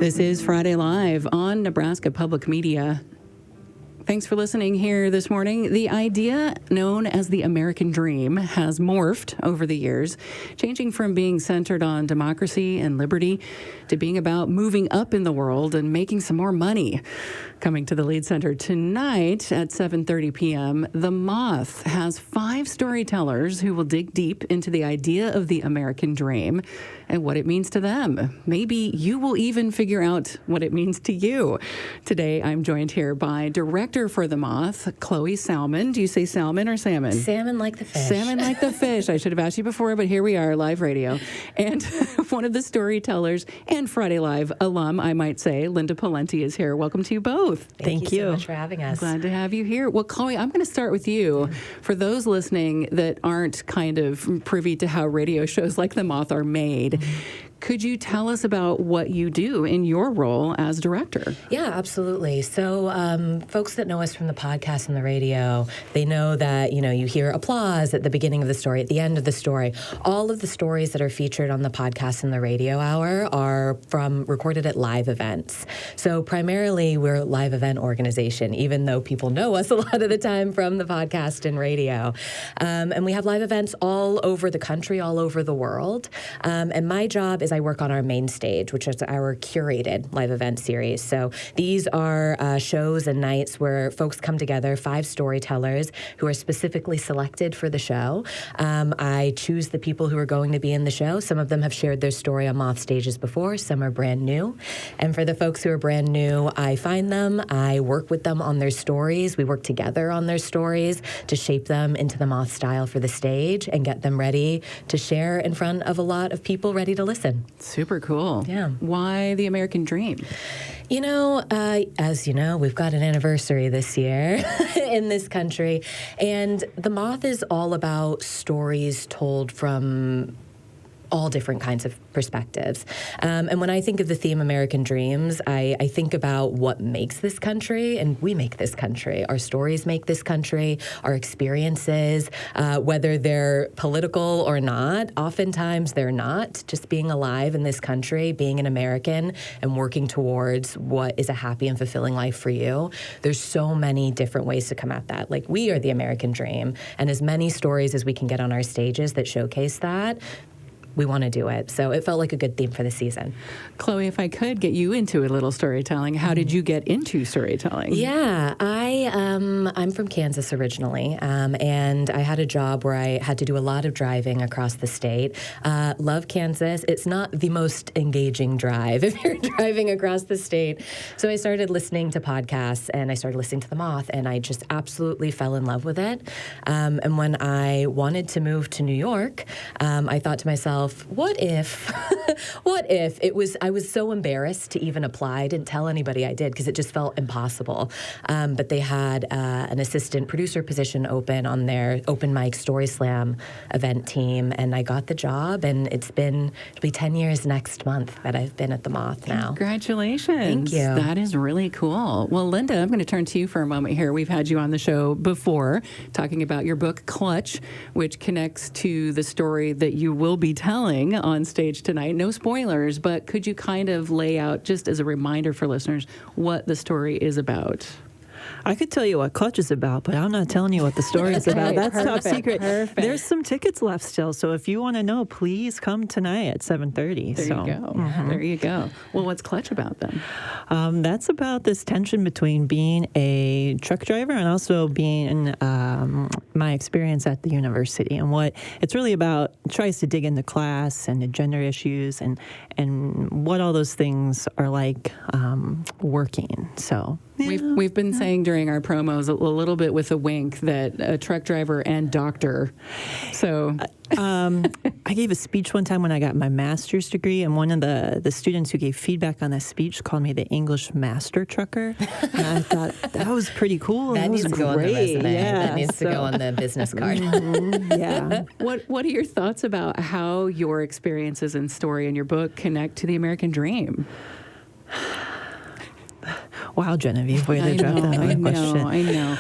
This is Friday Live on Nebraska Public Media. Thanks for listening here this morning. The idea known as the American Dream has morphed over the years, changing from being centered on democracy and liberty to being about moving up in the world and making some more money. Coming to the Lead Center tonight at 7:30 p.m., The Moth has 5 storytellers who will dig deep into the idea of the American Dream and what it means to them. Maybe you will even figure out what it means to you. Today, I'm joined here by director for The Moth, Chloe Salmon. Do you say Salmon or Salmon? Salmon like the fish. Salmon like the fish. I should have asked you before, but here we are, live radio. And one of the storytellers and Friday Live alum, I might say, Linda Palenti is here. Welcome to you both. Thank you so much for having us. Glad to have you here. Well, Chloe, I'm going to start with you. For those listening that aren't kind of privy to how radio shows like The Moth are made, could you tell us about what you do in your role as director? Yeah, absolutely. So folks that know us from the podcast and the radio, they know that, you hear applause at the beginning of the story, at the end of the story. All of the stories that are featured on the podcast and the radio hour are recorded at live events. So primarily we're a live event organization, even though people know us a lot of the time from the podcast and radio. And we have live events all over the country, all over the world. And my job is I work on our main stage, which is our curated live event series. So these are shows and nights where folks come together, 5 storytellers who are specifically selected for the show. I choose the people who are going to be in the show. Some of them have shared their story on Moth stages before. Some are brand new. And for the folks who are brand new, I find them. I work with them on their stories. We work together on their stories to shape them into the Moth style for the stage and get them ready to share in front of a lot of people ready to listen. Super cool. Yeah. Why the American Dream? As you know, we've got an anniversary this year in this country, and The Moth is all about stories told from all different kinds of perspectives. And when I think of the theme American Dreams, I think about what makes this country, and we make this country. Our stories make this country, our experiences, whether they're political or not. Oftentimes they're not. Just being alive in this country, being an American, and working towards what is a happy and fulfilling life for you. There's so many different ways to come at that. Like, we are the American Dream, and as many stories as we can get on our stages that showcase that, we want to do it. So it felt like a good theme for the season. Chloe, if I could get you into a little storytelling, how did you get into storytelling? Yeah, I'm from Kansas originally, and I had a job where I had to do a lot of driving across the state. Love Kansas. It's not the most engaging drive if you're driving across the state. So I started listening to podcasts, and I started listening to The Moth, and I just absolutely fell in love with it. And when I wanted to move to New York, I thought to myself, what if I was so embarrassed to even apply. I didn't tell anybody I did because it just felt impossible. But they had an assistant producer position open on their open mic Story Slam event team, and I got the job, and it'll be 10 years next month that I've been at The Moth now. Congratulations. Thank you. That is really cool. Well, Linda, I'm going to turn to you for a moment here. We've had you on the show before talking about your book, Clutch, which connects to the story that you will be telling on stage tonight. No spoilers, but could you kind of lay out, just as a reminder for listeners, what the story is about? I could tell you what Clutch is about, but I'm not telling you what the story is about. That's top secret. Perfect. There's some tickets left still, so if you want to know, please come tonight at 7:30. There you go. Mm-hmm. There you go. Well, what's Clutch about then? That's about this tension between being a truck driver and also being my experience at the university. And what it's really about tries to dig into class and the gender issues and what all those things are like working. So we've been saying during our promos a little bit with a wink that a truck driver and doctor. So I gave a speech one time when I got my master's degree, and one of the students who gave feedback on that speech called me the English master trucker. And I thought that was pretty cool. That needs to go on the resume. Yeah, that needs to go on the business card. Yeah. What are your thoughts about how your experiences and story in your book connect to the American Dream? Wow, Genevieve, way to drop that question. I know.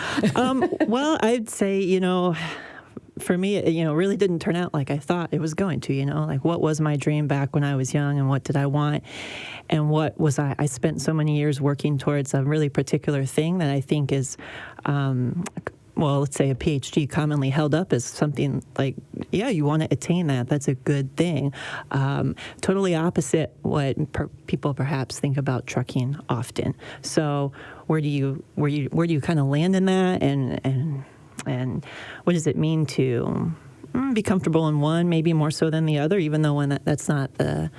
Well, I'd say, for me, it, really didn't turn out like I thought it was going to. Like what was my dream back when I was young, and what did I want, and what was I spent so many years working towards a really particular thing that I think is. Well, let's say a PhD commonly held up as something like, yeah, you want to attain that. That's a good thing. Totally opposite what people perhaps think about trucking often. So where do you kind of land in that, and what does it mean to be comfortable in one, maybe more so than the other, even though that's not the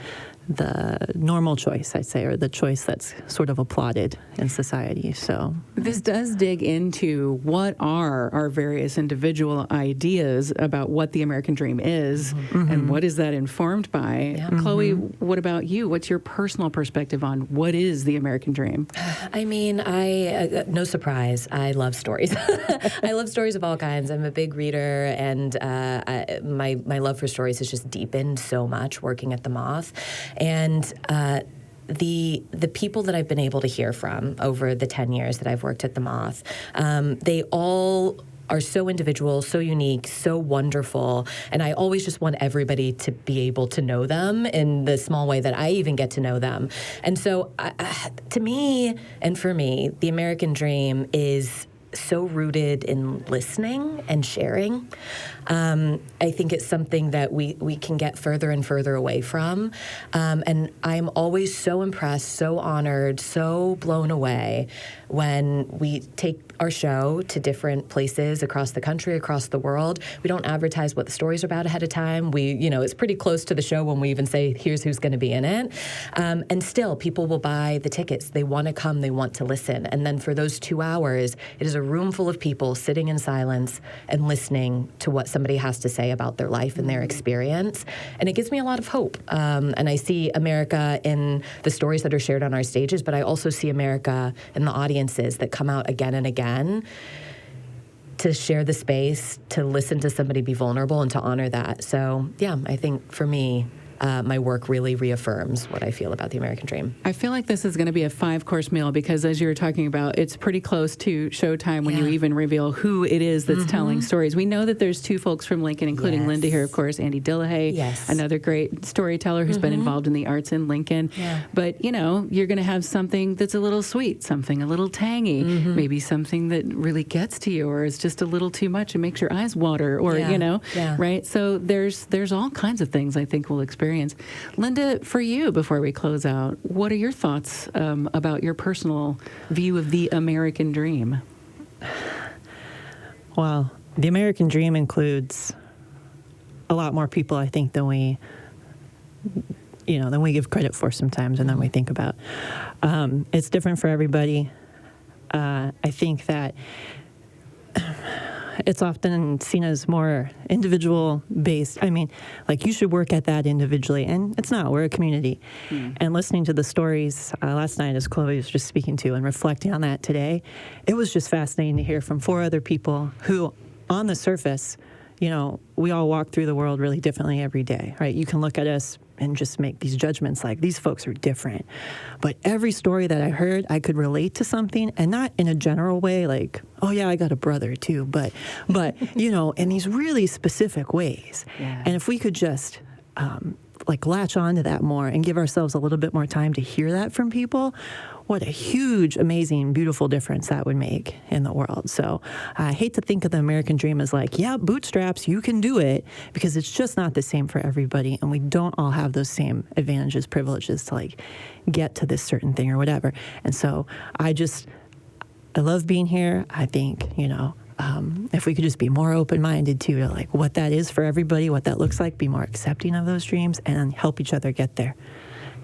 normal choice, I'd say, or the choice that's sort of applauded in society. So this does dig into what are our various individual ideas about what the American dream is, and what is that informed by. Yeah. Chloe, what about you? What's your personal perspective on what is the American dream? I mean, no surprise, I love stories. I love stories of all kinds. I'm a big reader, and my love for stories has just deepened so much working at the Moth. And the people that I've been able to hear from over the 10 years that I've worked at the Moth, they all are so individual, so unique, so wonderful, and I always just want everybody to be able to know them in the small way that I even get to know them. And so, to me, and for me, the American dream is so rooted in listening and sharing. I think it's something that we can get further and further away from. And I'm always so impressed, so honored, so blown away when we take our show to different places across the country, across the world. We don't advertise what the stories are about ahead of time. It's pretty close to the show when we even say, here's who's going to be in it. And still, people will buy the tickets. They want to come. They want to listen. And then for those 2 hours, it is a room full of people sitting in silence and listening to what somebody has to say about their life and their experience. And it gives me a lot of hope. And I see America in the stories that are shared on our stages, but I also see America in the audiences that come out again and again to share the space, to listen to somebody be vulnerable, and to honor that. So, yeah, I think for me, my work really reaffirms what I feel about the American dream. I feel like this is going to be a 5-course meal because, as you were talking about, it's pretty close to showtime when you even reveal who it is that's telling stories. We know that there's 2 folks from Lincoln, including Linda here, of course, Andy Dillahay, another great storyteller who's been involved in the arts in Lincoln. Yeah. But, you're going to have something that's a little sweet, something a little tangy, maybe something that really gets to you, or is just a little too much and makes your eyes water, or, right? So there's all kinds of things I think we'll experience. Linda, for you, before we close out, what are your thoughts about your personal view of the American dream? Well, the American dream includes a lot more people, I think, than we give credit for sometimes, and then we think about. It's different for everybody. I think that it's often seen as more individual based. I mean, like, you should work at that individually, and it's not. We're a community. And listening to the stories last night, as Chloe was just speaking to, and reflecting on that today, it was just fascinating to hear from 4 other people who, on the surface, we all walk through the world really differently every day, right? You can look at us and just make these judgments like, these folks are different. But every story that I heard, I could relate to something, and not in a general way, like, oh yeah, I got a brother too, but in these really specific ways. Yeah. And if we could just latch on to that more and give ourselves a little bit more time to hear that from people, what a huge, amazing, beautiful difference that would make in the world. So I hate to think of the American dream as like, yeah, bootstraps, you can do it, because it's just not the same for everybody, and we don't all have those same advantages, privileges to get to this certain thing or whatever. And so I love being here. I think, if we could just be more open-minded too, to what that is for everybody, what that looks like, be more accepting of those dreams, and help each other get there.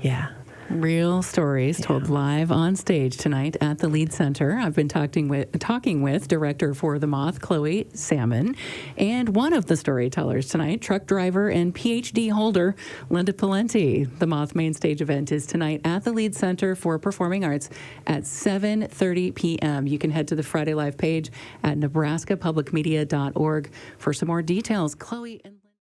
Yeah. Real stories told live on stage tonight at the Lead Center. I've been talking with director for the Moth, Chloe Salmon, and one of the storytellers tonight, truck driver and PhD holder, Linda Palenti. The Moth main stage event is tonight at the Lead Center for Performing Arts at 7:30 p.m. You can head to the Friday Live page at nebraskapublicmedia.org for some more details. Chloe and